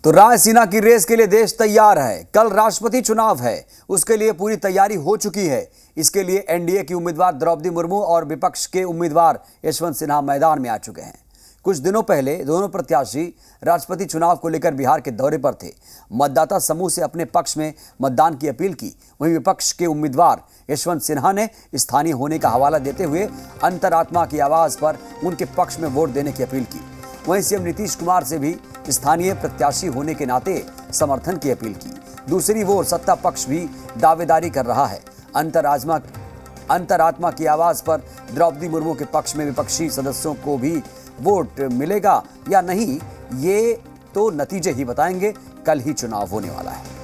तो रायसीना की रेस के लिए देश तैयार है। कल राष्ट्रपति चुनाव है, उसके लिए पूरी तैयारी हो चुकी है। इसके लिए एनडीए की उम्मीदवार द्रौपदी मुर्मू और विपक्ष के उम्मीदवार यशवंत सिन्हा मैदान में आ चुके हैं। कुछ दिनों पहले दोनों प्रत्याशी राष्ट्रपति चुनाव को लेकर बिहार के दौरे पर थे। मतदाता समूह से अपने पक्ष में मतदान की अपील की। वहीं विपक्ष के उम्मीदवार यशवंत सिन्हा ने स्थानीय होने का हवाला देते हुए अंतरात्मा की आवाज पर उनके पक्ष में वोट देने की अपील की। वहीं सीएम नीतीश कुमार से भी स्थानीय प्रत्याशी होने के नाते समर्थन की अपील की। दूसरी ओर सत्ता पक्ष भी दावेदारी कर रहा है। अंतरात्मा की आवाज पर द्रौपदी मुर्मू के पक्ष में विपक्षी सदस्यों को भी वोट मिलेगा या नहीं, ये तो नतीजे ही बताएंगे। कल ही चुनाव होने वाला है।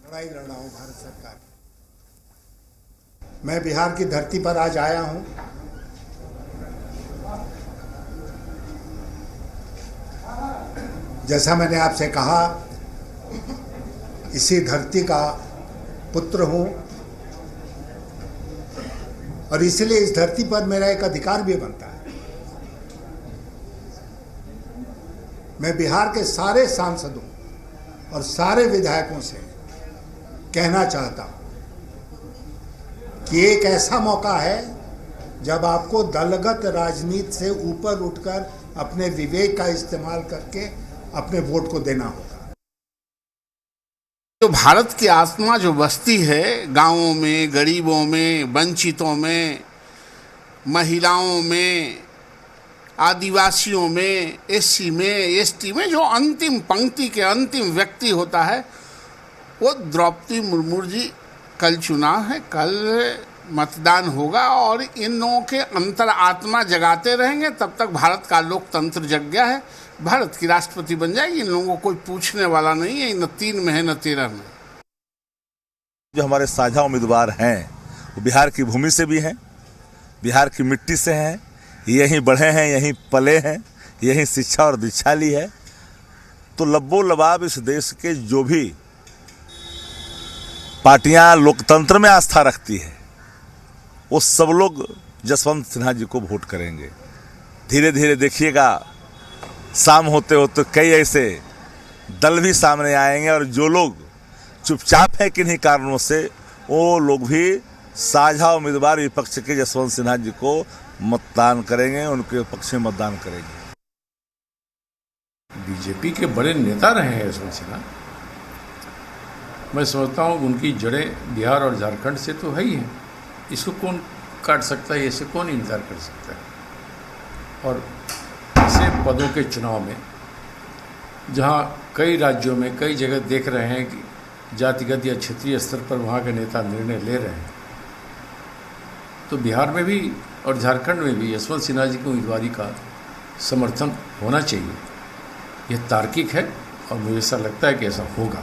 लड़ाई लड़ रहा हूं भारत सरकार। मैं बिहार की धरती पर आज आया हूं। जैसा मैंने आपसे कहा, इसी धरती का पुत्र हूं और इसलिए इस धरती पर मेरा एक अधिकार भी बनता है। मैं बिहार के सारे सांसदों और सारे विधायकों से कहना चाहता हूं कि एक ऐसा मौका है जब आपको दलगत राजनीति से ऊपर उठकर अपने विवेक का इस्तेमाल करके अपने वोट को देना होगा। जो भारत की आत्मा जो बसती है गांवों में, गरीबों में, वंचितों में, महिलाओं में, आदिवासियों में, एससी में, एसटी में, जो अंतिम पंक्ति के अंतिम व्यक्ति होता है, वो द्रौपदी मुर्मू जी। कल चुनाव है, कल मतदान होगा और इन लोगों के अंतर आत्मा जगाते रहेंगे तब तक भारत का लोकतंत्र जग गया है। भारत की राष्ट्रपति बन जाएगी। इन लोगों को कोई पूछने वाला नहीं है, न 3 में है न 13 में। जो हमारे साझा उम्मीदवार हैं वो बिहार की भूमि से भी हैं, बिहार की मिट्टी से हैं, यहीं बढ़े हैं, यहीं पले हैं, यहीं शिक्षा और दीक्षा ली है। तो लब्बो लबाब इस देश के जो भी पार्टियां लोकतंत्र में आस्था रखती है, वो सब लोग यशवंत सिन्हा जी को वोट करेंगे। धीरे धीरे देखिएगा, शाम होते होते कई ऐसे दल भी सामने आएंगे और जो लोग चुपचाप हैं किन्हीं कारणों से, वो लोग भी साझा उम्मीदवार विपक्ष के यशवंत सिन्हा जी को मतदान करेंगे, उनके पक्ष में मतदान करेंगे। बीजेपी के बड़े नेता रहे हैं यशवंत सिन्हा। मैं समझता हूँ उनकी जड़ें बिहार और झारखंड से तो है ही हैं। इसको कौन काट सकता है, इससे कौन इनकार कर सकता है। और ऐसे पदों के चुनाव में जहाँ कई राज्यों में कई जगह देख रहे हैं कि जातिगत या क्षेत्रीय स्तर पर वहाँ के नेता निर्णय ले रहे हैं, तो बिहार में भी और झारखंड में भी यशवंत सिन्हा जी की उम्मीदवारी का समर्थन होना चाहिए। यह तार्किक है और मुझे ऐसा लगता है कि ऐसा होगा।